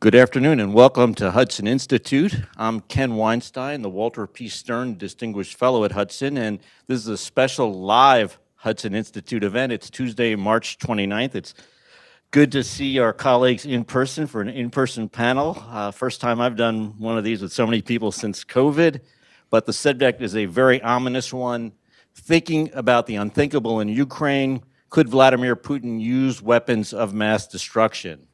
Good afternoon and welcome to Hudson Institute. I'm Ken Weinstein, the Walter P. Stern Distinguished Fellow at Hudson, and this is a special live Hudson Institute event. It's Tuesday, March 29th. It's good to see our colleagues in person for an in-person panel. First time I've done one of these with so many people since COVID, but the subject is a very ominous one. Thinking about the unthinkable in Ukraine, could Vladimir Putin use weapons of mass destruction?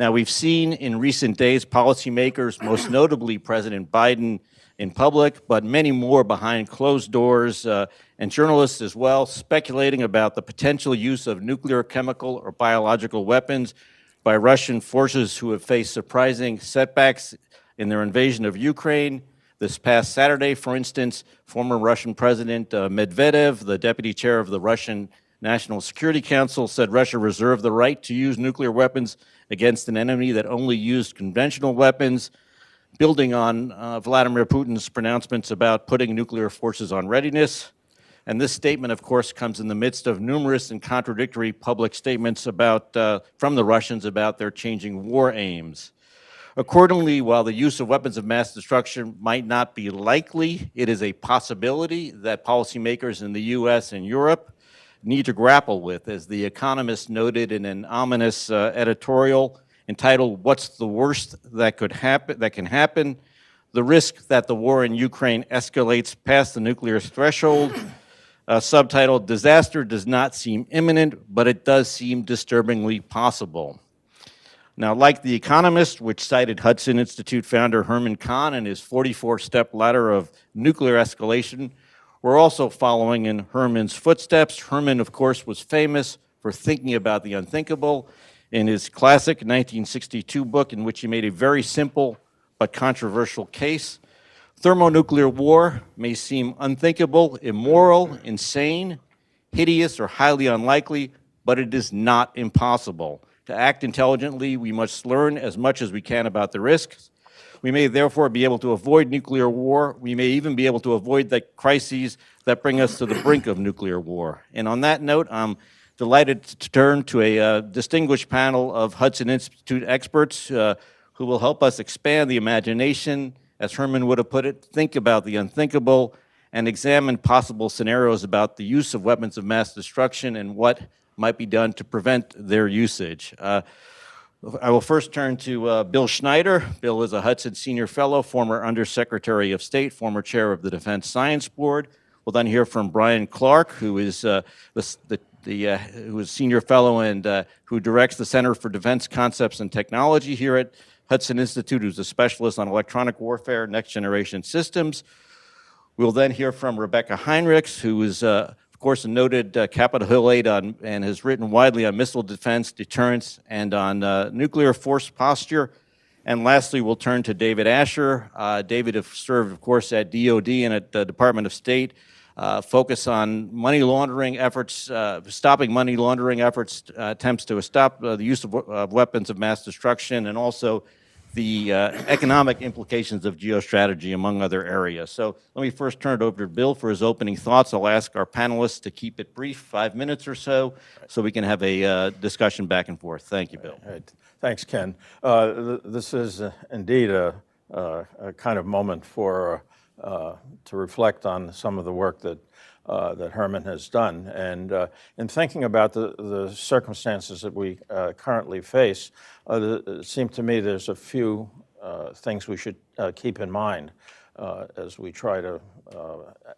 Now, we've seen in recent days policymakers, most notably President Biden in public, but many more behind closed doors, and journalists as well, speculating about the potential use of nuclear, chemical, or biological weapons by Russian forces who have faced surprising setbacks in their invasion of Ukraine. This past Saturday, for instance, former Russian President Medvedev, the deputy chair of the Russian National Security Council, said Russia reserved the right to use nuclear weapons against an enemy that only used conventional weapons, building on Vladimir Putin's pronouncements about putting nuclear forces on readiness. And this statement, of course, comes in the midst of numerous and contradictory public statements from the Russians about their changing war aims. Accordingly, while the use of weapons of mass destruction might not be likely, it is a possibility that policymakers in the U.S. and Europe need to grapple with, as The Economist noted in an ominous editorial entitled, "What's the Worst That Can Happen? The Risk That the War in Ukraine Escalates Past the Nuclear Threshold," subtitled, "Disaster Does Not Seem Imminent, but It Does Seem Disturbingly Possible." Now, like The Economist, which cited Hudson Institute founder Herman Kahn and his 44-step ladder of nuclear escalation, we're also following in Herman's footsteps. Herman, of course, was famous for thinking about the unthinkable in his classic 1962 book, in which he made a very simple but controversial case. Thermonuclear war may seem unthinkable, immoral, insane, hideous, or highly unlikely, but it is not impossible. To act intelligently, we must learn as much as we can about the risks. We may therefore be able to avoid nuclear war. We may even be able to avoid the crises that bring us to the brink of nuclear war. And on that note, I'm delighted to turn to a distinguished panel of Hudson Institute experts who will help us expand the imagination, as Herman would have put it, think about the unthinkable, and examine possible scenarios about the use of weapons of mass destruction and what might be done to prevent their usage. I will first turn to Bill Schneider. Bill is a Hudson Senior Fellow, former Undersecretary of State, former Chair of the Defense Science Board. We'll then hear from Bryan Clark, who is Senior Fellow and who directs the Center for Defense Concepts and Technology here at Hudson Institute, who's a specialist on electronic warfare, next generation systems. We'll then hear from Rebeccah Heinrichs, who is of course, a noted Capitol Hill aide and has written widely on missile defense, deterrence, and on nuclear force posture. And lastly, we'll turn to David Asher. David has served, of course, at DOD and at the Department of State, focus on money laundering efforts, stopping money laundering efforts, attempts to stop the use of weapons of mass destruction, and also the economic implications of geostrategy, among other areas. So let me first turn it over to Bill for his opening thoughts. I'll ask our panelists to keep it brief, 5 minutes or so we can have a discussion back and forth. Thank you, Bill. Right. Thanks, Ken. This is indeed a kind of moment to reflect on some of the work that Herman has done. And in thinking about the circumstances that we currently face, it seemed to me there's a few things we should keep in mind as we try to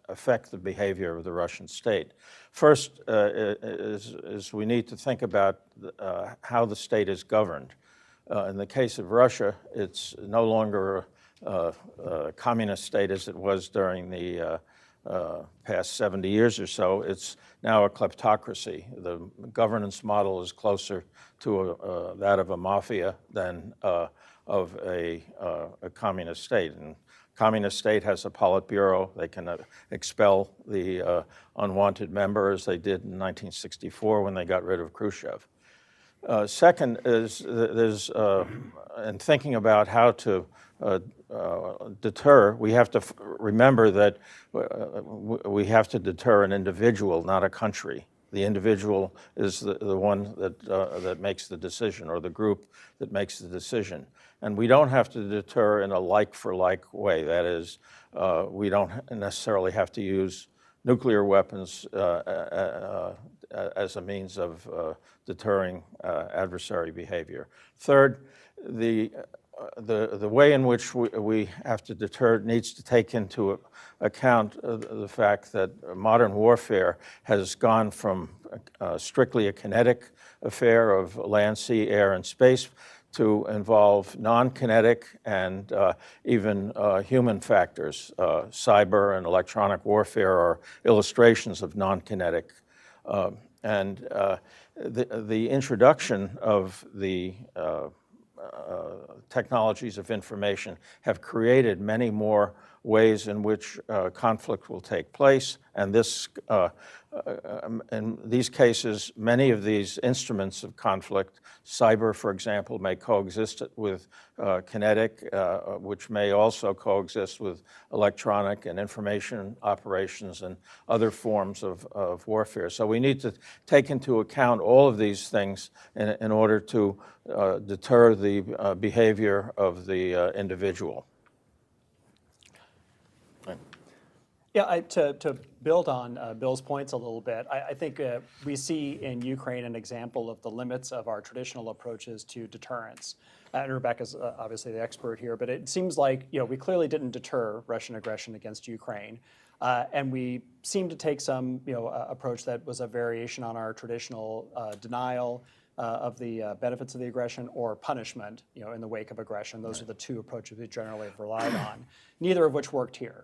affect the behavior of the Russian state. First is we need to think about how the state is governed. In the case of Russia, it's no longer a communist state as it was during the past 70 years or so. It's now a kleptocracy. The governance model is closer to that of a mafia than of a communist state. And communist state has a Politburo. They can expel the unwanted members. They did in 1964 when they got rid of Khrushchev. Second is in thinking about how to deter, we have to remember that we have to deter an individual, not a country. The individual is the one that makes the decision, or the group that makes the decision. And we don't have to deter in a like-for-like way. That is, we don't necessarily have to use nuclear weapons as a means of deterring adversary behavior. Third, the way in which we have to deter needs to take into account the fact that modern warfare has gone from strictly a kinetic affair of land, sea, air, and space to involve non-kinetic and even human factors. Cyber and electronic warfare are illustrations of non-kinetic. The introduction of the technologies of information have created many more ways in which conflict will take place, and in these cases, many of these instruments of conflict, cyber, for example, may coexist with kinetic, which may also coexist with electronic and information operations and other forms of warfare. So we need to take into account all of these things in order to deter the behavior of the individual. Yeah, to build on Bill's points a little bit, I think we see in Ukraine an example of the limits of our traditional approaches to deterrence. And Rebeccah's obviously the expert here, but it seems like we clearly didn't deter Russian aggression against Ukraine, and we seem to take some approach that was a variation on our traditional denial of the benefits of the aggression or punishment, in the wake of aggression. Those are the two approaches we generally have relied on, neither of which worked here.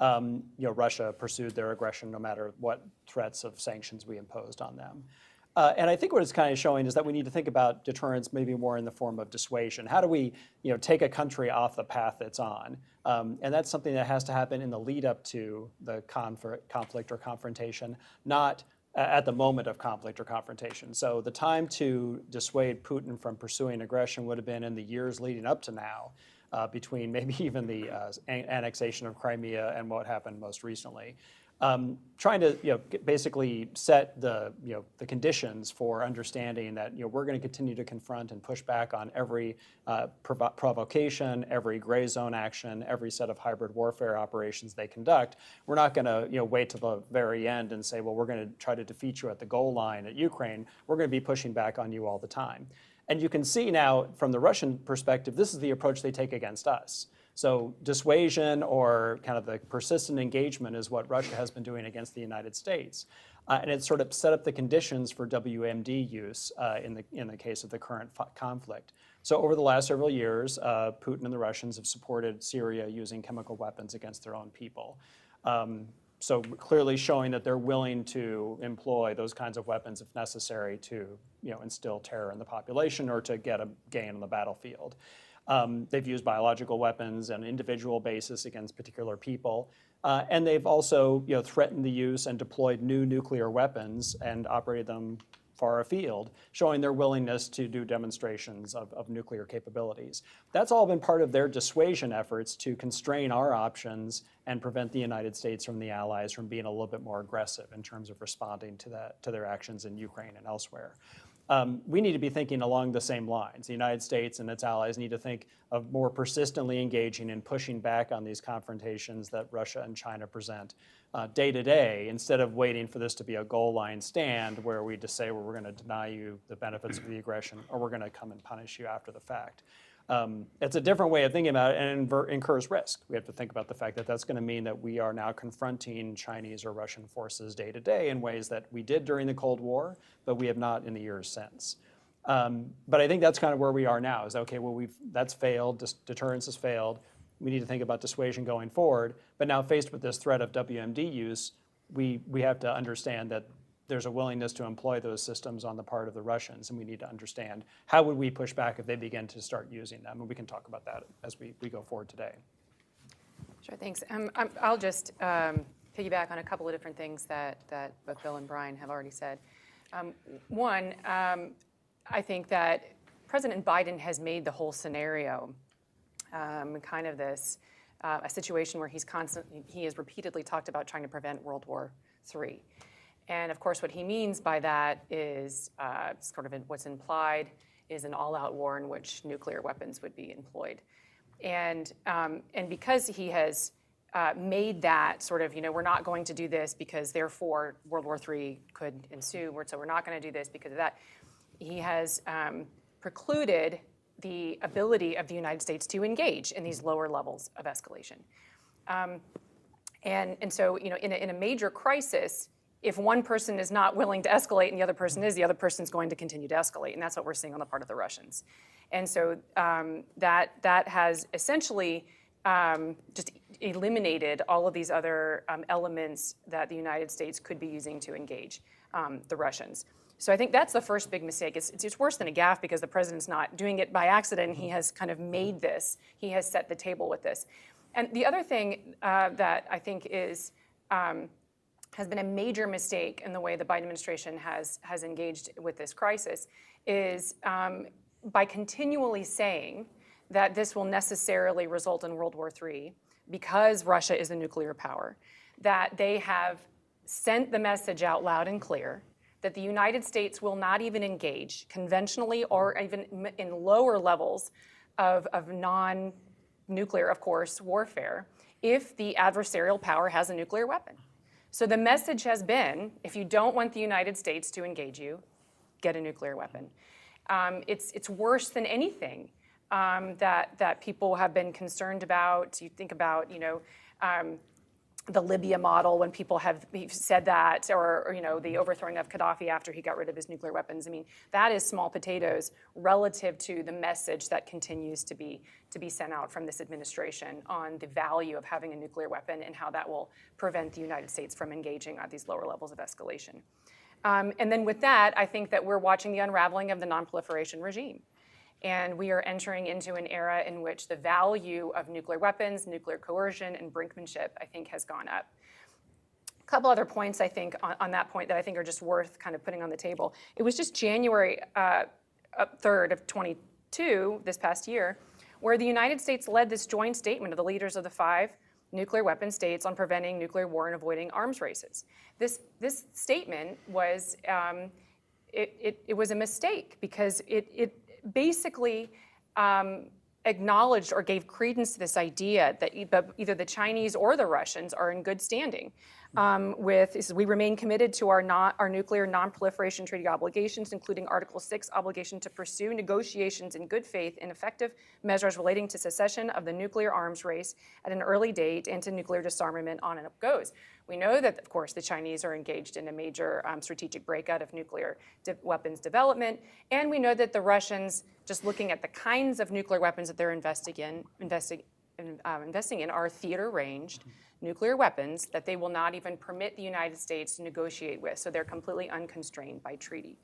Russia pursued their aggression no matter what threats of sanctions we imposed on them. And I think what it's kind of showing is that we need to think about deterrence maybe more in the form of dissuasion. How do we take a country off the path it's on? And that's something that has to happen in the lead up to the conflict or confrontation, not at the moment of conflict or confrontation. So the time to dissuade Putin from pursuing aggression would have been in the years leading up to now, between maybe even the annexation of Crimea and what happened most recently. Trying to basically set the conditions for understanding that we're going to continue to confront and push back on every provocation, every gray zone action, every set of hybrid warfare operations they conduct. We're not going to wait till the very end and say, well, we're going to try to defeat you at the goal line at Ukraine. We're going to be pushing back on you all the time. And you can see now from the Russian perspective, this is the approach they take against us. So dissuasion or kind of the persistent engagement is what Russia has been doing against the United States. And it sort of set up the conditions for WMD use in the case of the current conflict. So over the last several years, Putin and the Russians have supported Syria using chemical weapons against their own people. So clearly showing that they're willing to employ those kinds of weapons if necessary to instill terror in the population or to get a gain on the battlefield. They've used biological weapons on an individual basis against particular people. And they've also threatened the use and deployed new nuclear weapons and operated them far afield, showing their willingness to do demonstrations of nuclear capabilities. That's all been part of their dissuasion efforts to constrain our options and prevent the United States from the allies from being a little bit more aggressive in terms of responding to their actions in Ukraine and elsewhere. We need to be thinking along the same lines. The United States and its allies need to think of more persistently engaging and pushing back on these confrontations that Russia and China present day to day, instead of waiting for this to be a goal line stand where we just say, well, we're going to deny you the benefits of the aggression, or we're going to come and punish you after the fact. It's a different way of thinking about it, and incurs risk. We have to think about the fact that that's going to mean that we are now confronting Chinese or Russian forces day to day in ways that we did during the Cold War, but we have not in the years since. But I think that's kind of where we are now, is okay, well, that's failed, deterrence has failed. We need to think about dissuasion going forward. But now faced with this threat of WMD use, we have to understand that there's a willingness to employ those systems on the part of the Russians, and we need to understand how would we push back if they begin to start using them, and we can talk about that as we go forward today. Sure, thanks. I'll just piggyback on a couple of different things that both Bill and Bryan have already said. One, I think that President Biden has made the whole scenario kind of this a situation where he has repeatedly talked about trying to prevent World War III. And of course, what he means by that is sort of what's implied is an all-out war in which nuclear weapons would be employed. And because he has made that sort of, we're not going to do this because therefore World War III could ensue, so we're not going to do this because of that, he has precluded the ability of the United States to engage in these lower levels of escalation. And so, in a major crisis, if one person is not willing to escalate and the other person is, the other person is going to continue to escalate, and that's what we're seeing on the part of the Russians. And so that has essentially just eliminated all of these other elements that the United States could be using to engage the Russians. So I think that's the first big mistake. It's worse than a gaffe because the president's not doing it by accident. He has kind of made this. He has set the table with this. And the other thing that I think has been a major mistake in the way the Biden administration has engaged with this crisis is by continually saying that this will necessarily result in World War III because Russia is a nuclear power, that they have sent the message out loud and clear that the United States will not even engage conventionally or even in lower levels of non-nuclear, of course, warfare if the adversarial power has a nuclear weapon. So the message has been, if you don't want the United States to engage you, get a nuclear weapon. It's worse than anything that people have been concerned about. You think about, the Libya model when people have said that, or the overthrowing of Gaddafi after he got rid of his nuclear weapons. I mean, that is small potatoes relative to the message that continues to be sent out from this administration on the value of having a nuclear weapon and how that will prevent the United States from engaging at these lower levels of escalation. And then with that, I think that we're watching the unraveling of the nonproliferation regime. And we are entering into an era in which the value of nuclear weapons, nuclear coercion, and brinkmanship, I think, has gone up. A couple other points, I think, on that point that I think are just worth kind of putting on the table. It was just January 3rd of 22, this past year, where the United States led this joint statement of the leaders of the 5 nuclear weapon states on preventing nuclear war and avoiding arms races. This statement was, it was a mistake because it basically acknowledged or gave credence to this idea that either the Chinese or the Russians are in good standing we remain committed to our nuclear non-proliferation treaty obligations, including Article 6 obligation to pursue negotiations in good faith and effective measures relating to cessation of the nuclear arms race at an early date and to nuclear disarmament on and up goes. We know that, of course, the Chinese are engaged in a major strategic breakout of nuclear weapons development, and we know that the Russians, just looking at the kinds of nuclear weapons that they're investing in, are theater-ranged nuclear weapons that they will not even permit the United States to negotiate with. So they're completely unconstrained by treaty.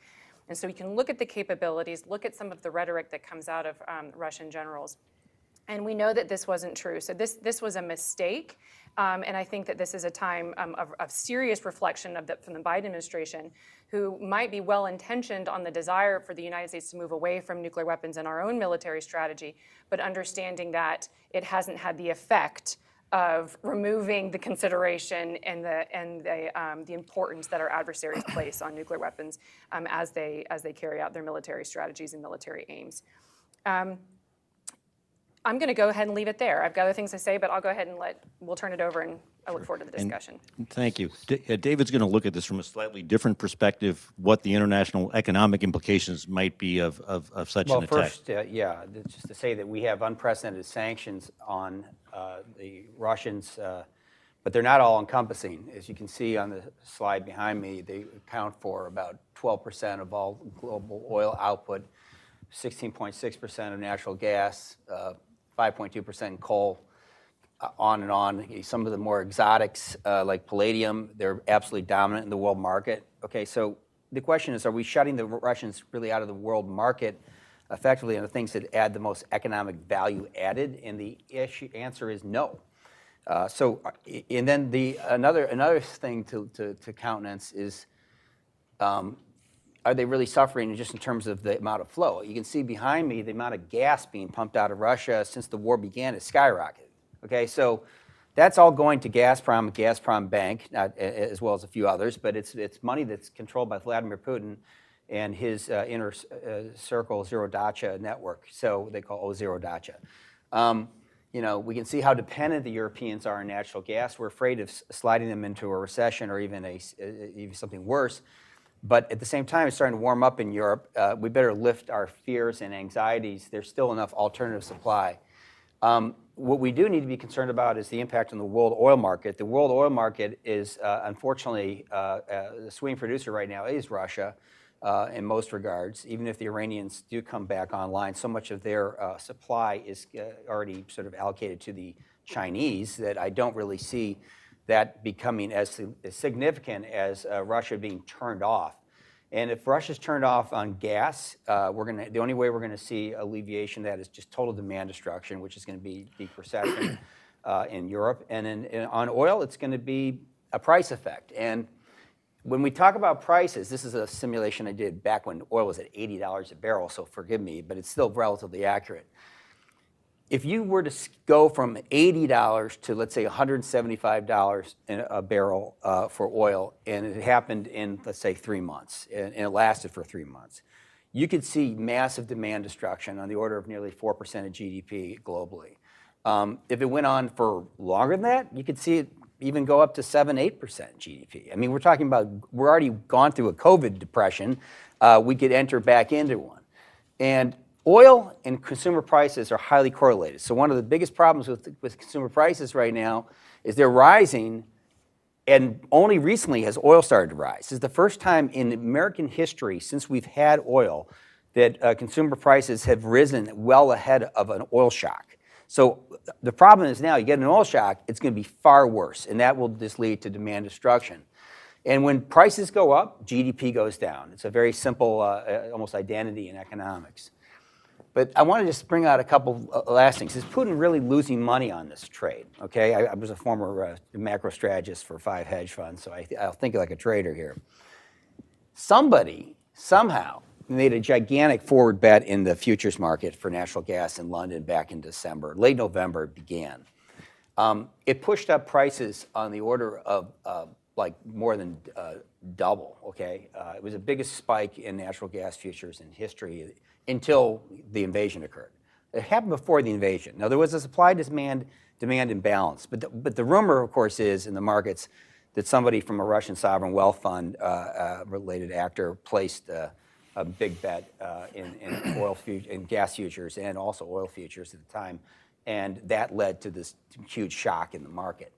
And so we can look at the capabilities, look at some of the rhetoric that comes out of Russian generals. And we know that this wasn't true. So this was a mistake. And I think that this is a time of serious reflection from the Biden administration, who might be well-intentioned on the desire for the United States to move away from nuclear weapons in our own military strategy, but understanding that it hasn't had the effect of removing the consideration and the importance that our adversaries place on nuclear weapons as they carry out their military strategies and military aims. I'm going to go ahead and leave it there. I've got other things to say, but I'll go ahead and we'll turn it over, and I look forward to the discussion. Thank you. David's going to look at this from a slightly different perspective, what the international economic implications might be of such an attack. Well, first, just to say that we have unprecedented sanctions on the Russians, but they're not all encompassing. As you can see on the slide behind me, they account for about 12% of all global oil output, 16.6% of natural gas, 5.2% in coal, on and on. Some of the more exotics, like palladium, they're absolutely dominant in the world market. Okay, so the question is, are we shutting the Russians really out of the world market effectively on the things that add the most economic value added? And the answer is no. And then another thing to countenance is, are they really suffering just in terms of the amount of flow? You can see behind me the amount of gas being pumped out of Russia since the war began has skyrocketed. Okay, so That's all going to Gazprom, Gazprom Bank, as well as a few others, but it's money that's controlled by Vladimir Putin and his inner circle Zero Dacha network, so they call Zero Dacha. You know, we can see how dependent the Europeans are on natural gas. We're afraid of sliding them into a recession or even something worse. But at the same time, it's starting to warm up in Europe. We better lift our fears and anxieties. There's still enough alternative supply. What we do need to be concerned about is the impact on the world oil market. The world oil market is, unfortunately, the swing producer right now is Russia in most regards. Even if the Iranians do come back online, so much of their supply is already sort of allocated to the Chinese that I don't really see that becoming as significant as Russia being turned off. And if Russia's turned off on gas, the only way we're going to see alleviation of that is just total demand destruction, which is going to be deep recession in Europe. And on oil, it's going to be a price effect. And when we talk about prices, this is a simulation I did back when oil was at $80 a barrel, so forgive me, but it's still relatively accurate. If you were to go from $80 to, let's say, $175 a barrel for oil, and it happened in, let's say, 3 months, and it lasted for 3 months, you could see massive demand destruction on the order of nearly 4% of GDP globally. If it went on for longer than that, you could see it even go up to 7-8% GDP. I mean, we're talking about, we're already gone through a COVID depression. We could enter back into one. And oil and consumer prices are highly correlated. So one of the biggest problems with consumer prices right now is they're rising, and only recently has oil started to rise. This is the first time in American history since we've had oil that consumer prices have risen well ahead of an oil shock. So the problem is now you get an oil shock, it's going to be far worse, and that will just lead to demand destruction. And when prices go up, GDP goes down. It's a very simple, almost identity in economics. But I want to just bring out a couple last things. Is Putin really losing money on this trade? Okay, I was a former macro strategist for 5 hedge funds, so I'll think like a trader here. Somebody, somehow, made a gigantic forward bet in the futures market for natural gas in London back in December. Late November it began. It pushed up prices on the order of like more than double, okay? It was the biggest spike in natural gas futures in history until the invasion occurred. It happened before the invasion. Now, there was a supply-demand imbalance, but the rumor, of course, is in the markets that somebody from a Russian sovereign wealth fund related actor placed a big bet in gas futures and also oil futures at the time, and that led to this huge shock in the market.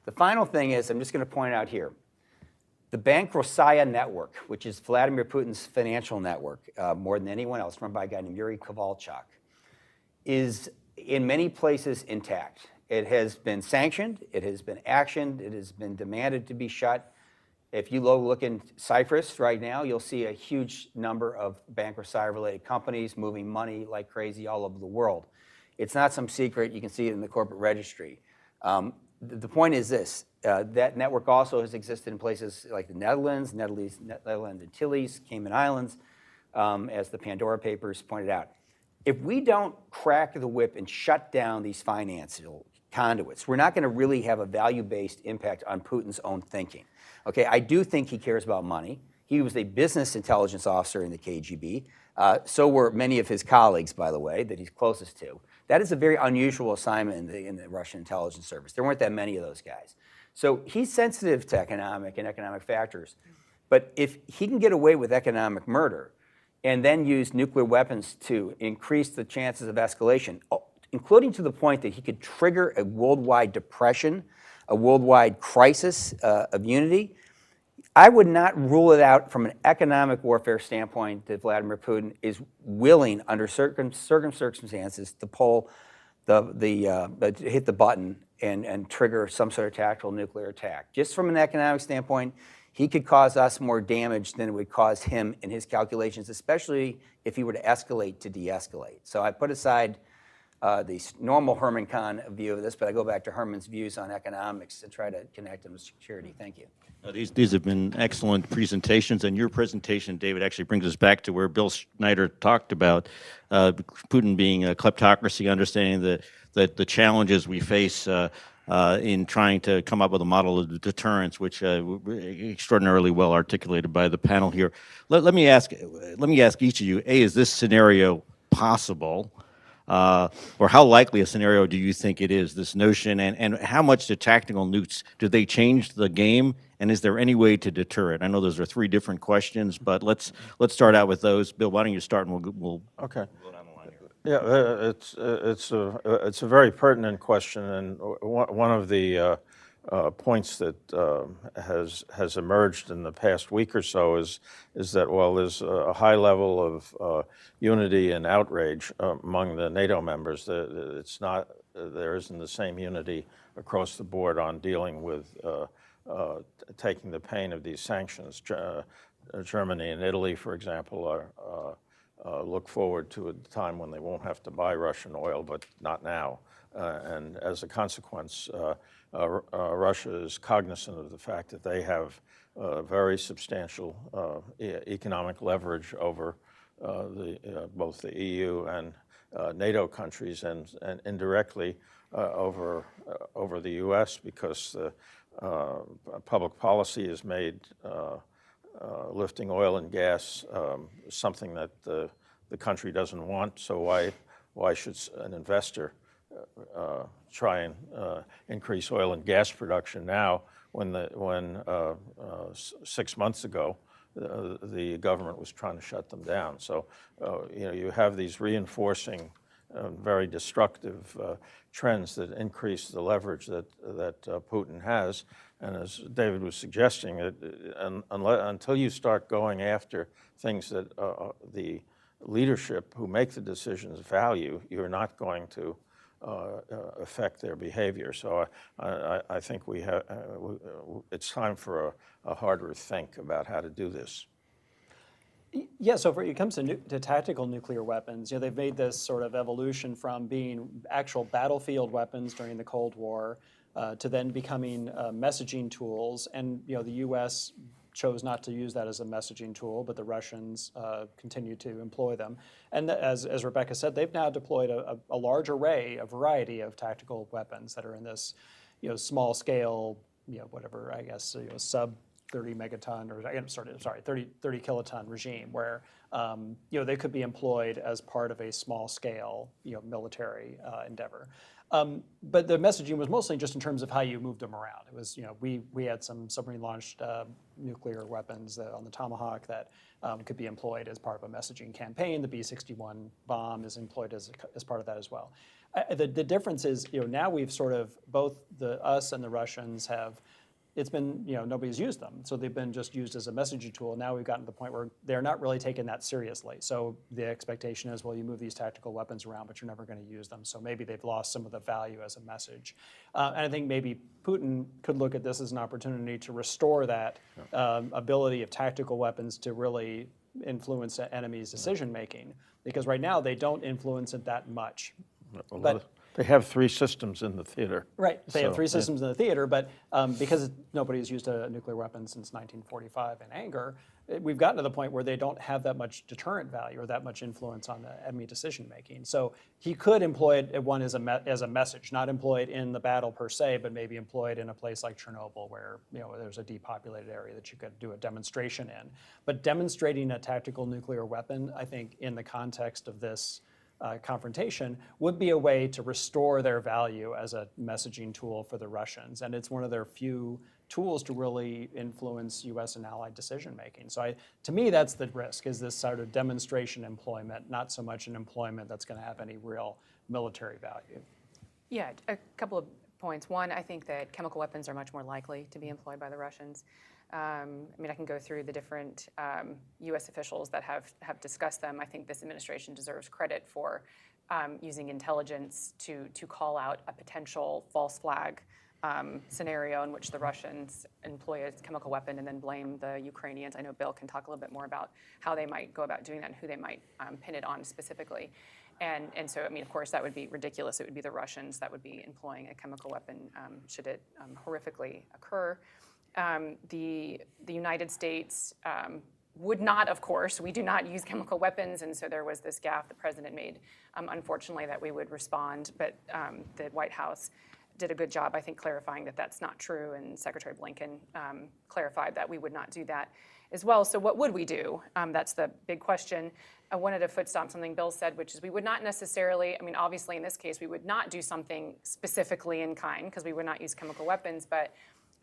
The final thing is, I'm just going to point out here, the Bank Rossaya network, which is Vladimir Putin's financial network, more than anyone else, run by a guy named Yuri Kovalchuk, is in many places intact. It has been sanctioned, it has been actioned, it has been demanded to be shut. If you look in Cyprus right now, you'll see a huge number of Bank Rossaya-related companies moving money like crazy all over the world. It's not some secret. You can see it in the corporate registry. The point is this. That network also has existed in places like the Netherlands Antilles, Cayman Islands, as the Pandora Papers pointed out. If we don't crack the whip and shut down these financial conduits, we're not going to really have a value-based impact on Putin's own thinking. Okay, I do think he cares about money. He was a business intelligence officer in the KGB. So were many of his colleagues, by the way, that he's closest to. That is a very unusual assignment in the Russian intelligence service. There weren't that many of those guys. So he's sensitive to economic factors. But if he can get away with economic murder and then use nuclear weapons to increase the chances of escalation, including to the point that he could trigger a worldwide depression, a worldwide crisis of unity, I would not rule it out from an economic warfare standpoint that Vladimir Putin is willing, under certain circumstances, to pull hit the button and trigger some sort of tactical nuclear attack. Just from an economic standpoint, he could cause us more damage than it would cause him in his calculations, especially if he were to escalate to de-escalate. So I put aside the normal Herman Kahn view of this, but I go back to Herman's views on economics to try to connect them with security. Thank you. These have been excellent presentations, and your presentation, David, actually brings us back to where Bill Schneider talked about Putin being a kleptocracy, understanding that the challenges we face in trying to come up with a model of deterrence, which extraordinarily well articulated by the panel here. Let me ask each of you: A, is this scenario possible, or how likely a scenario do you think it is? This notion, and how much do tactical nukes, do they change the game? And is there any way to deter it? I know those are three different questions, but let's start out with those. Bill, why don't you start, and we'll Okay. go down the line here. Yeah, it's a very pertinent question, and one of the points that has emerged in the past week or so is that while there's a high level of unity and outrage among the NATO members, there isn't the same unity across the board on dealing with taking the pain of these sanctions. Germany and Italy, for example, look forward to a time when they won't have to buy Russian oil, but not now. And as a consequence, Russia is cognizant of the fact that they have very substantial economic leverage over both the EU and NATO countries, and indirectly over the U.S., because public policy has made lifting oil and gas something that the country doesn't want. So why should an investor try and increase oil and gas production now when 6 months ago the government was trying to shut them down? So you have these reinforcing very destructive trends that increase the leverage that Putin has. And as David was suggesting, until you start going after things that the leadership who make the decisions value, you're not going to affect their behavior. So I think it's time for a harder think about how to do this. Yeah, so when it comes to tactical nuclear weapons, they've made this sort of evolution from being actual battlefield weapons during the Cold War to then becoming messaging tools. And the U.S. chose not to use that as a messaging tool, but the Russians continue to employ them. And as Rebeccah said, they've now deployed a large array, a variety of tactical weapons that are in this small scale, whatever, I guess, sub 30 megaton, or 30 kiloton regime, where they could be employed as part of a small scale military endeavor. But the messaging was mostly just in terms of how you moved them around. It was, we had some submarine launched nuclear weapons on the Tomahawk that could be employed as part of a messaging campaign. The B-61 bomb is employed as part of that as well. The difference is, now we've sort of, both us and the Russians have, it's been, nobody's used them. So they've been just used as a messaging tool. Now we've gotten to the point where they're not really taking that seriously. So the expectation is, well, you move these tactical weapons around, but you're never going to use them. So maybe they've lost some of the value as a message. And I think maybe Putin could look at this as an opportunity to restore that ability of tactical weapons to really influence enemies' decision making. Because right now they don't influence it that much. But they have three systems in the theater. Right, they have three systems in the theater, but because nobody's used a nuclear weapon since 1945 in anger, we've gotten to the point where they don't have that much deterrent value or that much influence on the enemy decision making. So he could employ it as a message, not employed in the battle per se, but maybe employed in a place like Chernobyl, where there's a depopulated area that you could do a demonstration in. But demonstrating a tactical nuclear weapon, I think, in the context of this confrontation would be a way to restore their value as a messaging tool for the Russians. And it's one of their few tools to really influence U.S. and allied decision making. So to me, that's the risk, is this sort of demonstration employment, not so much an employment that's going to have any real military value. Yeah, a couple of points. One, I think that chemical weapons are much more likely to be employed by the Russians. I can go through the different U.S. officials that have discussed them. I think this administration deserves credit for using intelligence to call out a potential false flag scenario in which the Russians employ a chemical weapon and then blame the Ukrainians. I know Bill can talk a little bit more about how they might go about doing that and who they might pin it on specifically. And so, of course, that would be ridiculous. It would be the Russians that would be employing a chemical weapon should it horrifically occur. The United States would not, of course, we do not use chemical weapons, and so there was this gaffe the president made, unfortunately, that we would respond, but the White House did a good job, I think, clarifying that that's not true, and Secretary Blinken clarified that we would not do that as well. So what would we do? That's the big question. I wanted to foot stomp something Bill said, which is we would not necessarily, I mean, obviously in this case, we would not do something specifically in kind because we would not use chemical weapons, but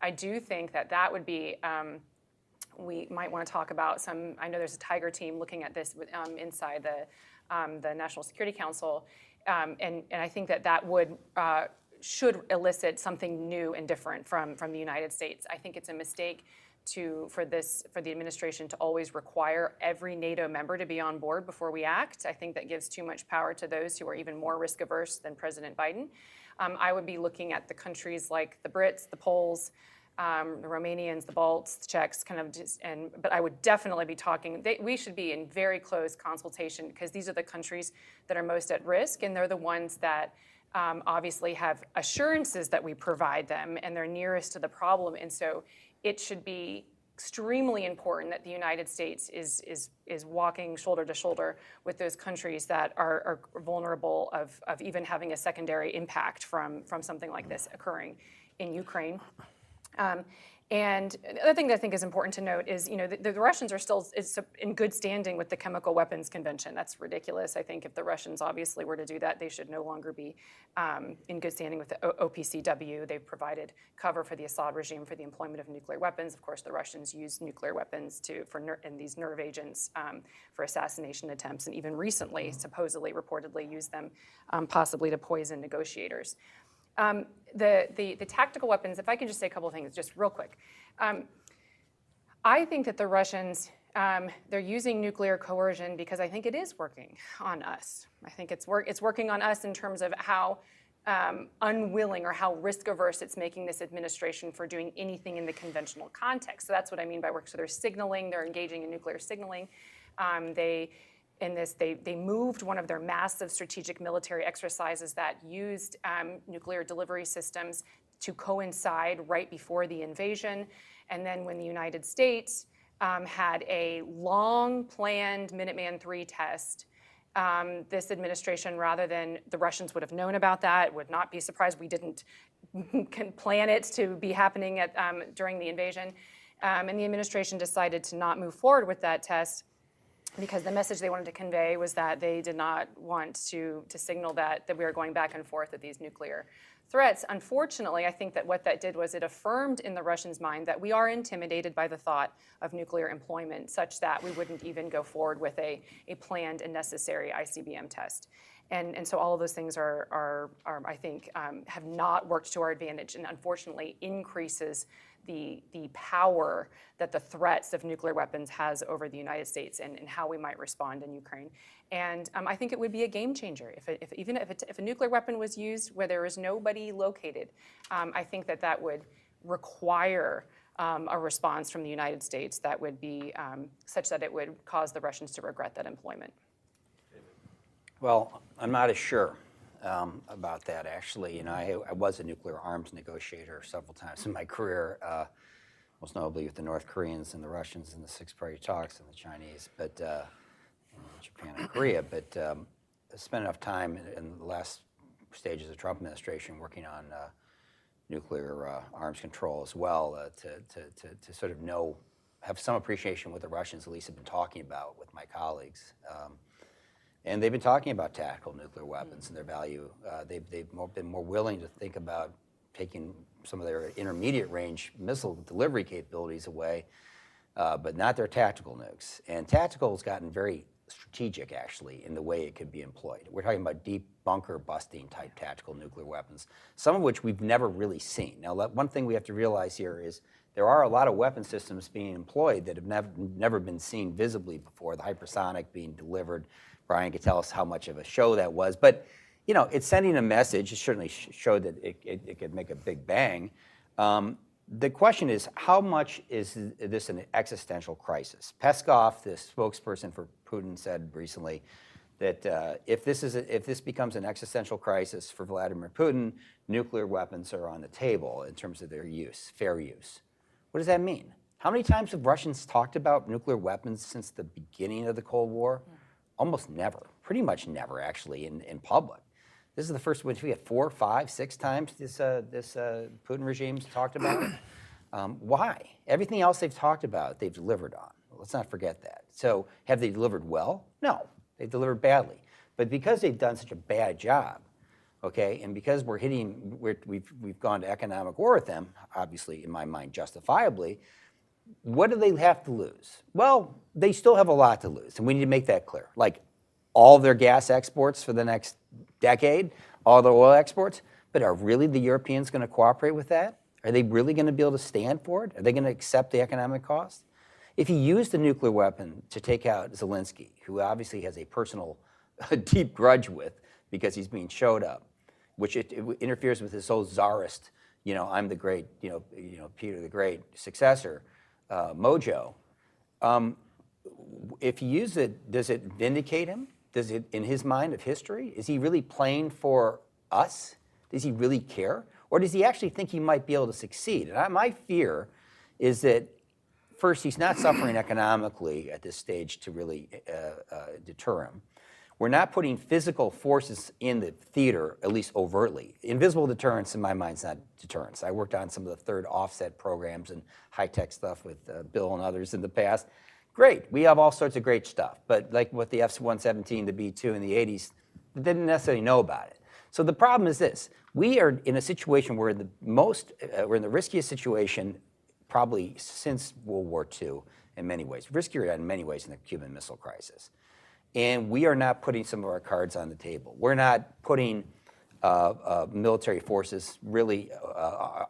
I do think that that would be, we might want to talk about some, I know there's a Tiger team looking at this inside the National Security Council, and I think that that would, should elicit something new and different from the United States. I think it's a mistake for the administration to always require every NATO member to be on board before we act. I think that gives too much power to those who are even more risk averse than President Biden. I would be looking at the countries like the Brits, the Poles, the Romanians, the Balts, the Czechs, but I would definitely be talking, we should be in very close consultation because these are the countries that are most at risk, and they're the ones that obviously have assurances that we provide them, and they're nearest to the problem. And so it should be extremely important that the United States is walking shoulder to shoulder with those countries that are vulnerable of even having a secondary impact from something like this occurring in Ukraine. And the other thing that I think is important to note is, you know, the Russians are still in good standing with the Chemical Weapons Convention. That's ridiculous. I think if the Russians obviously were to do that, they should no longer be in good standing with the OPCW. They've provided cover for the Assad regime for the employment of nuclear weapons. Of course, the Russians use nuclear weapons and these nerve agents for assassination attempts, and even recently, supposedly, reportedly, used them possibly to poison negotiators. The tactical weapons, if I can just say a couple of things just real quick. I think that the Russians, they're using nuclear coercion because I think it is working on us. I think it's working on us in terms of how unwilling or how risk averse it's making this administration for doing anything in the conventional context. So that's what I mean by work. So they're signaling, they're engaging in nuclear signaling. They moved one of their massive strategic military exercises that used nuclear delivery systems to coincide right before the invasion. And then when the United States had a long-planned Minuteman III test, this administration, rather than the Russians would have known about that, would not be surprised we didn't plan it to be happening during the invasion. And the administration decided to not move forward with that test because the message they wanted to convey was that they did not want to signal that we are going back and forth with these nuclear threats. Unfortunately, I think that what that did was it affirmed in the Russians' mind that we are intimidated by the thought of nuclear employment, such that we wouldn't even go forward with a planned and necessary ICBM test. And so all of those things are I think, have not worked to our advantage, and unfortunately increases the power that the threats of nuclear weapons has over the United States and how we might respond in Ukraine. And I think it would be a game changer if a nuclear weapon was used where there is nobody located. I think that would require a response from the United States that would be such that it would cause the Russians to regret that employment. Well, I'm not as sure about that, actually. You know, I was a nuclear arms negotiator several times in my career, most notably with the North Koreans and the Russians in the six-party talks and the Chinese, but in Japan and Korea. But I spent enough time in the last stages of the Trump administration working on nuclear arms control as well to sort of have some appreciation what the Russians at least have been talking about with my colleagues. And they've been talking about tactical nuclear weapons and their value. They've been more willing to think about taking some of their intermediate range missile delivery capabilities away, but not their tactical nukes. And tactical has gotten very strategic, actually, in the way it could be employed. We're talking about deep bunker busting type tactical nuclear weapons, some of which we've never really seen. Now, one thing we have to realize here is there are a lot of weapon systems being employed that have never been seen visibly before, the hypersonic being delivered. Bryan could tell us how much of a show that was. But, you know, it's sending a message. It certainly showed that it could make a big bang. The question is, how much is this an existential crisis? Peskov, the spokesperson for Putin, said recently that if this becomes an existential crisis for Vladimir Putin, nuclear weapons are on the table in terms of their use, fair use. What does that mean? How many times have Russians talked about nuclear weapons since the beginning of the Cold War? Almost never, pretty much never, actually, in public. This is the first one we have 4, 5, 6 times this Putin regime's talked about it. Why? Everything else they've talked about, they've delivered on. Let's not forget that. So have they delivered well? No, they've delivered badly. But because they've done such a bad job, okay, and because we've gone to economic war with them, obviously, in my mind, justifiably, what do they have to lose? Well, they still have a lot to lose, and we need to make that clear. Like all their gas exports for the next decade, all their oil exports, but are really the Europeans going to cooperate with that? Are they really going to be able to stand for it? Are they going to accept the economic cost? If he used a nuclear weapon to take out Zelensky, who obviously has a personal deep grudge with because he's being showed up, which it interferes with his whole czarist, I'm the great, Peter the Great successor, mojo. If he used it, does it vindicate him? Does it, in his mind of history, is he really playing for us? Does he really care? Or does he actually think he might be able to succeed? And my fear is that, first, he's not suffering economically at this stage to really deter him. We're not putting physical forces in the theater, at least overtly. Invisible deterrence, in my mind, is not deterrence. I worked on some of the third offset programs and high-tech stuff with Bill and others in the past. Great, we have all sorts of great stuff. But like with the F-117, the B-2 in the 80s, they didn't necessarily know about it. So the problem is this. We are in a situation where we're in the riskiest situation probably since World War II in many ways. Riskier in many ways than the Cuban Missile Crisis. And we are not putting some of our cards on the table. We're not putting military forces really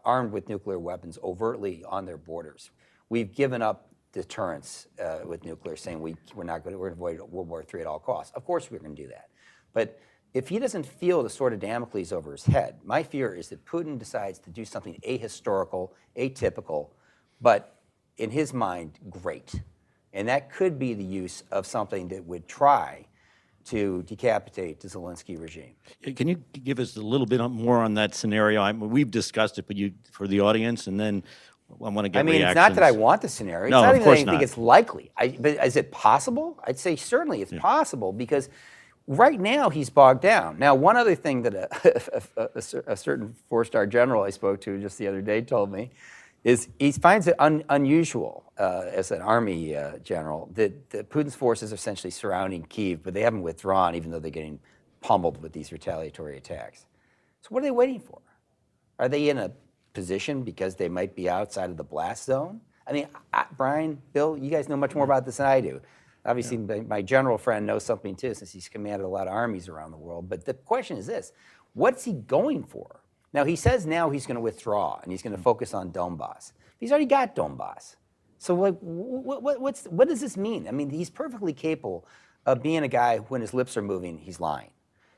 armed with nuclear weapons overtly on their borders. We've given up deterrence with nuclear, saying we're going to avoid World War III at all costs. Of course we're going to do that. But if he doesn't feel the sword of Damocles over his head, my fear is that Putin decides to do something ahistorical, atypical, but in his mind, great. And that could be the use of something that would try to decapitate the Zelensky regime. Can you give us a little bit more on that scenario? We've discussed it, but for the audience, and then I want to get reactions. It's not that I want the scenario. No, it's not of even course that I think not. it's likely. But is it possible? I'd say certainly it's possible, because right now he's bogged down. Now, one other thing that a certain 4-star general I spoke to just the other day told me is he finds it unusual as an army general that Putin's forces are essentially surrounding Kyiv, but they haven't withdrawn, even though they're getting pummeled with these retaliatory attacks. So what are they waiting for? Are they in a position because they might be outside of the blast zone? I mean, Brian, Bill, you guys know much more about this than I do. Obviously, my general friend knows something too, since he's commanded a lot of armies around the world. But the question is this: what's he going for? Now, he says now he's going to withdraw and he's going to focus on Donbass. He's already got Donbass. So what does this mean? I mean, he's perfectly capable of being a guy, when his lips are moving, he's lying.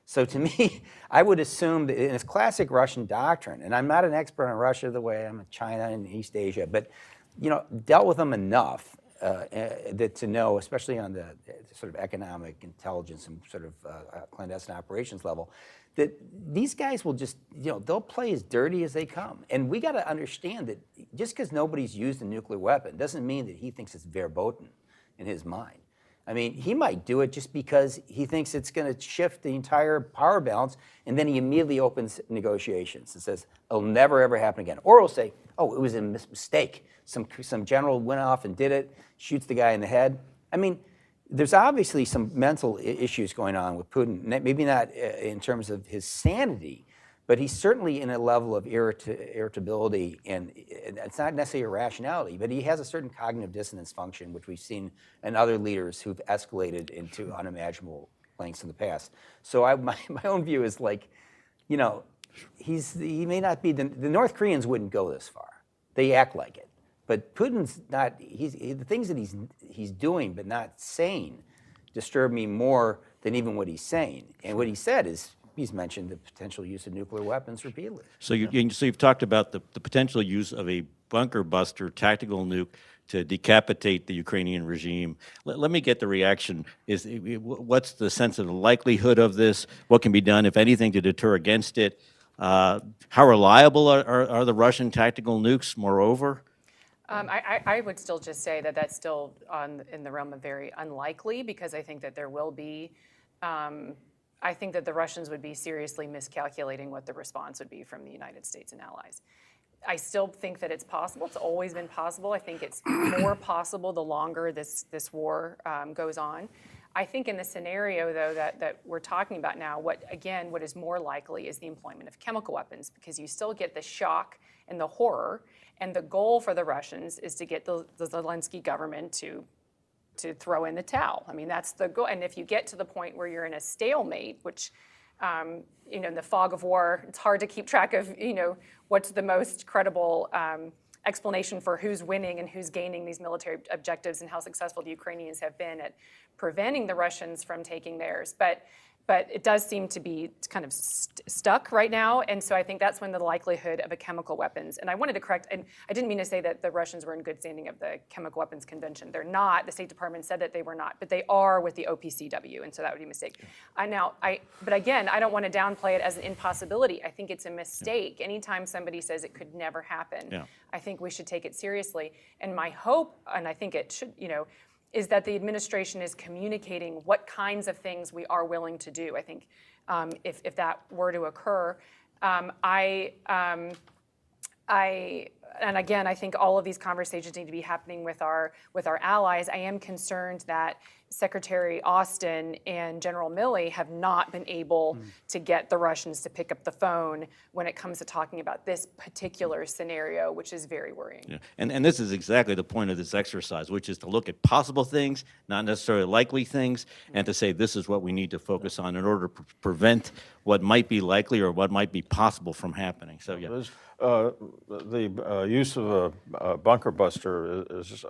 So to me, I would assume that in his classic Russian doctrine, and I'm not an expert on Russia the way I'm in China and East Asia, but dealt with them enough that to know, especially on the sort of economic intelligence and sort of clandestine operations level, that these guys will just, they'll play as dirty as they come. And we got to understand that just because nobody's used a nuclear weapon doesn't mean that he thinks it's verboten in his mind. I mean, he might do it just because he thinks it's going to shift the entire power balance, and then he immediately opens negotiations and says, it'll never, ever happen again. Or he'll say, oh, it was a mistake. Some general went off and did it, shoots the guy in the head. I mean, there's obviously some mental issues going on with Putin, maybe not in terms of his sanity, but he's certainly in a level of irritability, and it's not necessarily irrationality, but he has a certain cognitive dissonance function, which we've seen in other leaders who've escalated into unimaginable lengths in the past. So my own view is like, he may not be, the North Koreans wouldn't go this far. They act like it. But Putin's not, the things that he's doing but not saying disturb me more than even what he's saying. And what he said is, he's mentioned the potential use of nuclear weapons repeatedly. So you've talked about the potential use of a bunker buster tactical nuke to decapitate the Ukrainian regime. Let me get the reaction. What's the sense of the likelihood of this? What can be done, if anything, to deter against it? How reliable are the Russian tactical nukes, moreover? I would still just say that that's still in the realm of very unlikely, because I think that there will be I think that the Russians would be seriously miscalculating what the response would be from the United States and allies. I still think that it's possible. It's always been possible. I think it's more possible the longer this war goes on. I think in the scenario, though, that we're talking about now, what is more likely is the employment of chemical weapons, because you still get the shock and the horror, and the goal for the Russians is to get the Zelensky government to throw in the towel. I mean, that's the goal. And if you get to the point where you're in a stalemate, which, in the fog of war, it's hard to keep track of, what's the most credible explanation for who's winning and who's gaining these military objectives and how successful the Ukrainians have been at preventing the Russians from taking theirs. But it does seem to be kind of stuck right now, and so I think that's when the likelihood of a chemical weapons. And I wanted to correct, and I didn't mean to say that the Russians were in good standing of the Chemical Weapons Convention. They're not. The State Department said that they were not, but they are with the OPCW, and so that would be a mistake. But again, I don't want to downplay it as an impossibility. I think it's a mistake. Anytime somebody says it could never happen, I think we should take it seriously. And my hope, and I think it should, is that the administration is communicating what kinds of things we are willing to do. I think if that were to occur, and again, I think all of these conversations need to be happening with our allies. I am concerned that Secretary Austin and General Milley have not been able to get the Russians to pick up the phone when it comes to talking about this particular scenario, which is very worrying. Yeah. And this is exactly the point of this exercise, which is to look at possible things, not necessarily likely things, and to say this is what we need to focus on in order to prevent what might be likely or what might be possible from happening. So, yeah. The use of a bunker buster is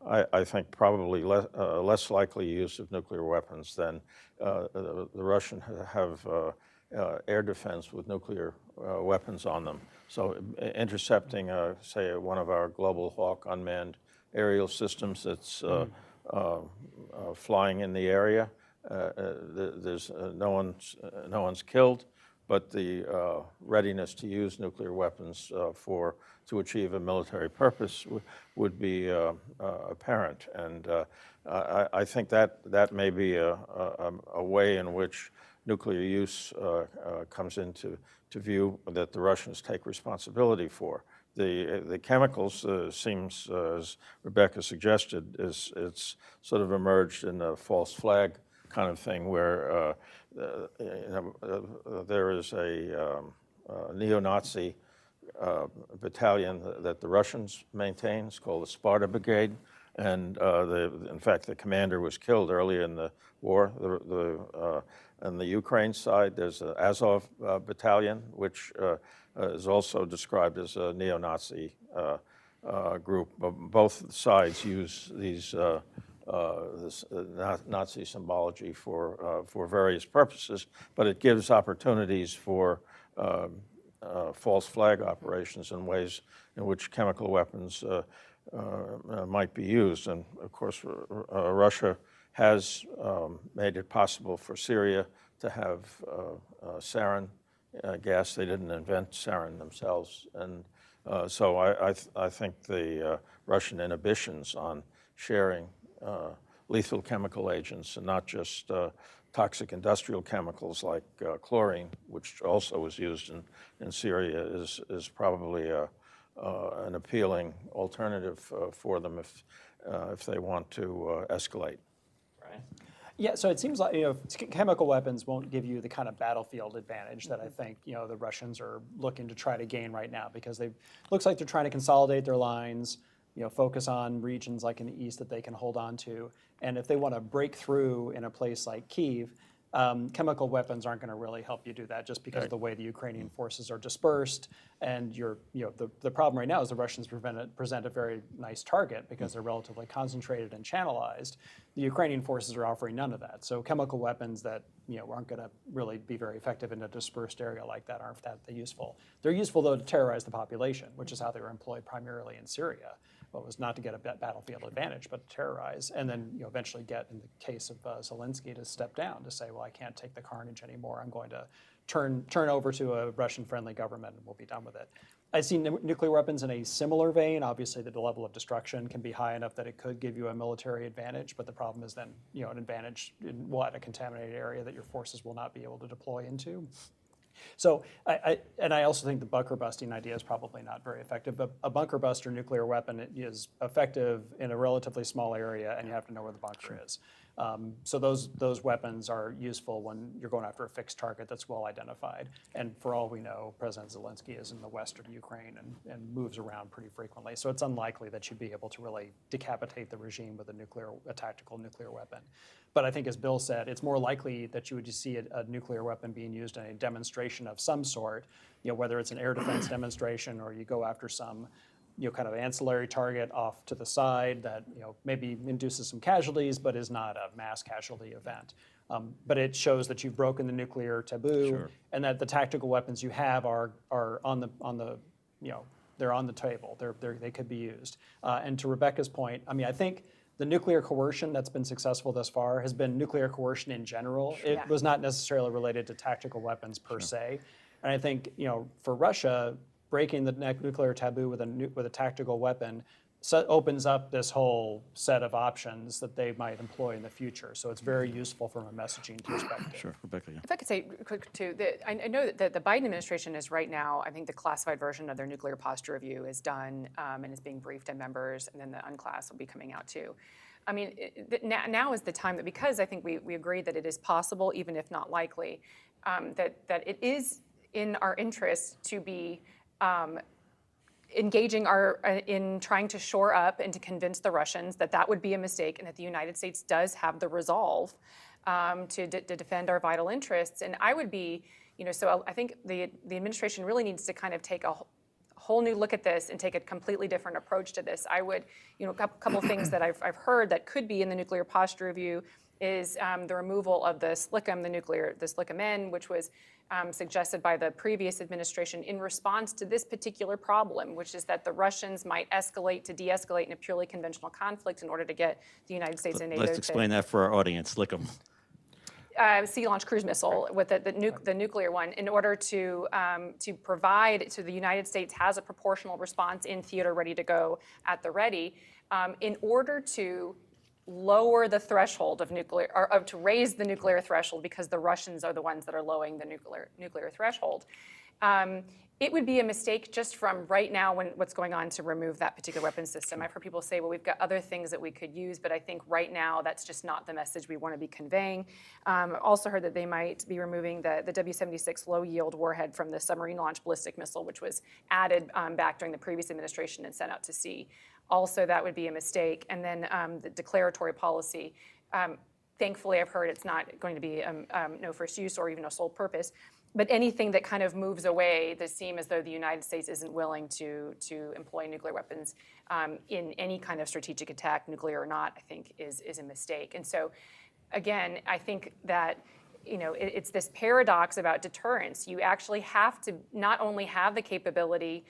I think, probably less likely use of nuclear weapons than the Russians have air defense with nuclear weapons on them. So intercepting, say, one of our Global Hawk unmanned aerial systems that's flying in the area, there's no one's killed, but the readiness to use nuclear weapons to achieve a military purpose would be apparent. And I think that may be a way in which nuclear use comes into view that the Russians take responsibility for. The chemicals seems, as Rebeccah suggested, it's sort of emerged in a false flag kind of thing where there is a neo-Nazi battalion that the Russians maintain. It's called the Sparta Brigade, and in fact, the commander was killed early in the war. On the Ukraine side, there's the Azov battalion, which is also described as a neo-Nazi group. Both sides use these this Nazi symbology for various purposes, but it gives opportunities for false flag operations in ways in which chemical weapons might be used. And of course, Russia has made it possible for Syria to have sarin gas. They didn't invent sarin themselves. And so I think the Russian inhibitions on sharing lethal chemical agents and not just toxic industrial chemicals like chlorine, which also was used in Syria, is probably an appealing alternative for them if they want to escalate. Right. Yeah, so it seems like chemical weapons won't give you the kind of battlefield advantage that I think the Russians are looking to try to gain right now, because looks like they're trying to consolidate their lines, focus on regions like in the east that they can hold on to, and if they want to break through in a place like Kyiv, chemical weapons aren't going to really help you do that, just because of the way the Ukrainian forces are dispersed. And the problem right now is the Russians present a very nice target because they're relatively concentrated and channelized. The Ukrainian forces are offering none of that. So chemical weapons that aren't going to really be very effective in a dispersed area like that aren't that useful. They're useful, though, to terrorize the population, which is how they were employed primarily in Syria. Well, it was not to get a battlefield advantage, but to terrorize, and then eventually get, in the case of Zelensky, to step down, to say, well, I can't take the carnage anymore. I'm going to turn over to a Russian-friendly government, and we'll be done with it. I see nuclear weapons in a similar vein. Obviously, the level of destruction can be high enough that it could give you a military advantage, but the problem is then, an advantage in what? A contaminated area that your forces will not be able to deploy into. So, I also think the bunker busting idea is probably not very effective. But a bunker buster nuclear weapon is effective in a relatively small area, and you have to know where the bunker is. So those weapons are useful when you're going after a fixed target that's well identified. And for all we know, President Zelensky is in the west of Ukraine and moves around pretty frequently. So it's unlikely that you'd be able to really decapitate the regime with a tactical nuclear weapon. But I think, as Bill said, it's more likely that you would just see a nuclear weapon being used in a demonstration of some sort, whether it's an air defense demonstration or you go after some kind of ancillary target off to the side that maybe induces some casualties, but is not a mass casualty event. But it shows that you've broken the nuclear taboo, and that the tactical weapons you have are on the they're on the table. They could be used. And to Rebeccah's point, I think the nuclear coercion that's been successful thus far has been nuclear coercion in general. It was not necessarily related to tactical weapons per se. And I think for Russia, breaking the nuclear taboo with a tactical weapon opens up this whole set of options that they might employ in the future. So it's very useful from a messaging perspective. Sure, Rebeccah. Yeah. If I could say quick too, I know that the Biden administration is right now, I think the classified version of their nuclear posture review is done and is being briefed to members, and then the unclass will be coming out too. Now is the time that, because I think we agree that it is possible, even if not likely, that it is in our interest to be engaging in trying to shore up and to convince the Russians that would be a mistake, and that the United States does have the resolve to defend our vital interests. And I would be, so I think the administration really needs to kind of take a whole new look at this and take a completely different approach to this. I would, a couple of things that I've heard that could be in the nuclear posture review is the removal of the SLICM, the SLICM-N, which was suggested by the previous administration in response to this particular problem, which is that the Russians might escalate to de-escalate in a purely conventional conflict in order to get the United States and NATO Let's explain that for our audience. Slick 'em. Sea-launched cruise missile with the nuclear one, in order to provide, so the United States has a proportional response in theater ready to go at the ready, in order to lower the threshold of nuclear, or to raise the nuclear threshold, because the Russians are the ones that are lowering the nuclear threshold. It would be a mistake just from right now what's going on to remove that particular weapon system. I've heard people say, well, we've got other things that we could use, but I think right now that's just not the message we want to be conveying. Also heard that they might be removing the W-76 low-yield warhead from the submarine-launched ballistic missile, which was added back during the previous administration and sent out to sea. Also, that would be a mistake. And then the declaratory policy. Thankfully, I've heard it's not going to be no first use or even a sole purpose. But anything that kind of moves away the seem as though the United States isn't willing to employ nuclear weapons in any kind of strategic attack, nuclear or not, I think is a mistake. And so, again, I think that it's this paradox about deterrence. You actually have to not only have the capability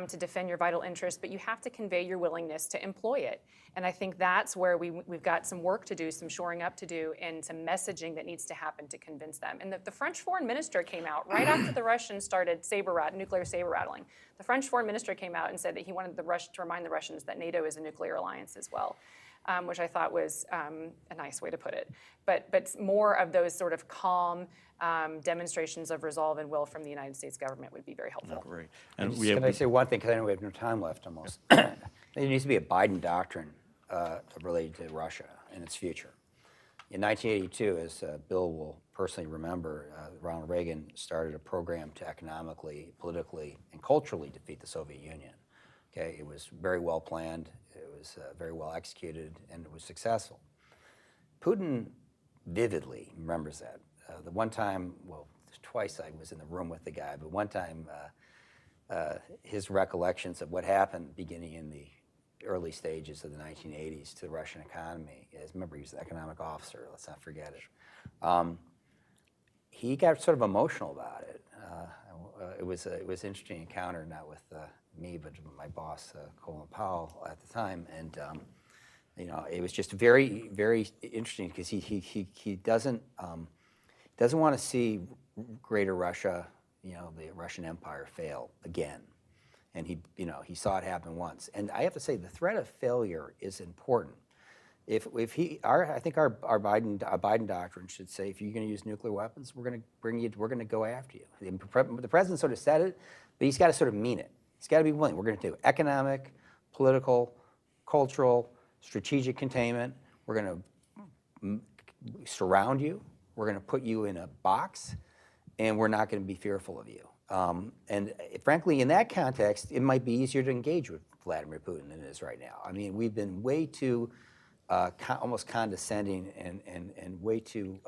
to defend your vital interests, but you have to convey your willingness to employ it. And I think that's where we've got some work to do, some shoring up to do, and some messaging that needs to happen to convince them. And the French foreign minister came out right after the Russians started nuclear saber rattling. The French foreign minister came out and said that he wanted to remind the Russians that NATO is a nuclear alliance as well, which I thought was a nice way to put it. But more of those sort of calm demonstrations of resolve and will from the United States government would be very helpful. Great. And can I say one thing, because I know we have no time left almost. There needs to be a Biden doctrine related to Russia and its future. In 1982, as Bill will personally remember, Ronald Reagan started a program to economically, politically, and culturally defeat the Soviet Union. Okay, it was very well planned, it was very well executed, and it was successful. Putin vividly remembers that. The one time, well, twice I was in the room with the guy, but one time his recollections of what happened beginning in the early stages of the 1980s to the Russian economy, remember he was the economic officer, let's not forget it. He got sort of emotional about it. It was an interesting encounter, not with me, but my boss, Colin Powell, at the time, and it was just very, very interesting because he doesn't want to see Greater Russia, the Russian Empire, fail again. and he saw it happen once. And I have to say, the threat of failure is important. I think our Biden doctrine should say, if you're going to use nuclear weapons, we're going to go after you. The president sort of said it, but he's got to sort of mean it. He's got to be willing. We're going to do economic, political, cultural, strategic containment. We're going to surround you. We're going to put you in a box, and we're not going to be fearful of you. And frankly, in that context, it might be easier to engage with Vladimir Putin than it is right now. I mean, we've been way too almost condescending and way too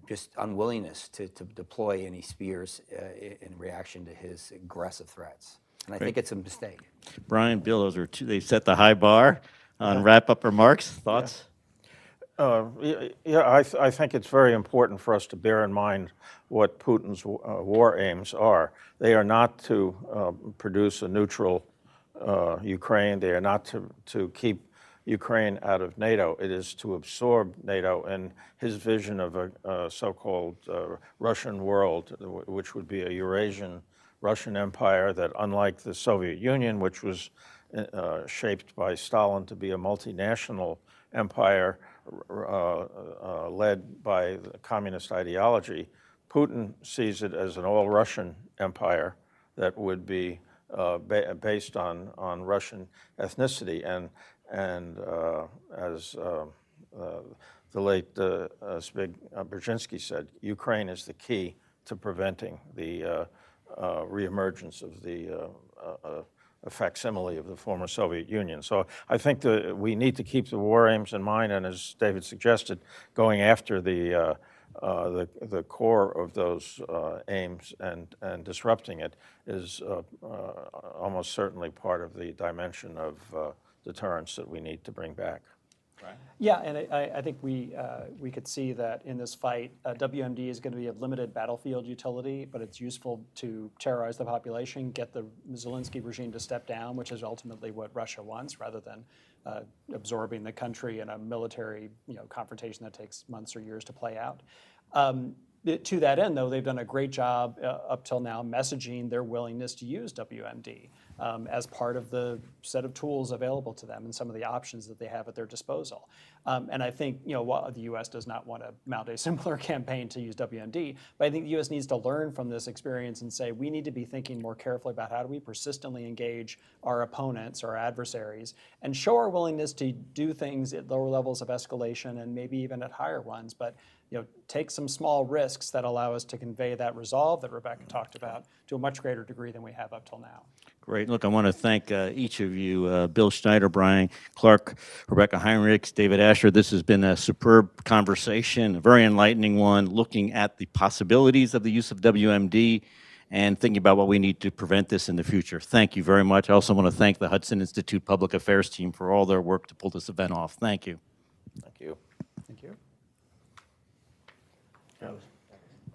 just unwillingness to deploy any spears in reaction to his aggressive threats. And I think it's a mistake. Bryan, Bill, those are two. They set the high bar on wrap-up remarks. Thoughts? Yeah, I think it's very important for us to bear in mind what Putin's war aims are. They are not to produce a neutral Ukraine. They are not to keep Ukraine out of NATO. It is to absorb NATO and his vision of a so-called Russian world, which would be a Eurasian Russian empire that, unlike the Soviet Union, which was shaped by Stalin to be a multinational empire led by the communist ideology, Putin sees it as an all-Russian empire that would be based on Russian ethnicity. And as the late Zbig Brzezinski said, Ukraine is the key to preventing the reemergence of a facsimile of the former Soviet Union. So I think that we need to keep the war aims in mind, and as David suggested, going after the core of those aims and disrupting it is almost certainly part of the dimension of deterrence that we need to bring back. Right. Yeah, and I think we could see that in this fight, WMD is going to be of limited battlefield utility, but it's useful to terrorize the population, get the Zelensky regime to step down, which is ultimately what Russia wants, rather than absorbing the country in a military confrontation that takes months or years to play out. To that end, though, they've done a great job up till now messaging their willingness to use WMD as part of the set of tools available to them and some of the options that they have at their disposal. And I think while the U.S. does not want to mount a similar campaign to use WMD, but I think the U.S. needs to learn from this experience and say we need to be thinking more carefully about how do we persistently engage our opponents, our adversaries, and show our willingness to do things at lower levels of escalation and maybe even at higher ones, but take some small risks that allow us to convey that resolve that Rebeccah talked about to a much greater degree than we have up till now. Great. Look, I want to thank each of you, Bill Schneider, Bryan Clark, Rebeccah Heinrichs, David Asher. This has been a superb conversation, a very enlightening one, looking at the possibilities of the use of WMD and thinking about what we need to prevent this in the future. Thank you very much. I also want to thank the Hudson Institute Public Affairs team for all their work to pull this event off. Thank you. Thank you. Thank you. Yeah.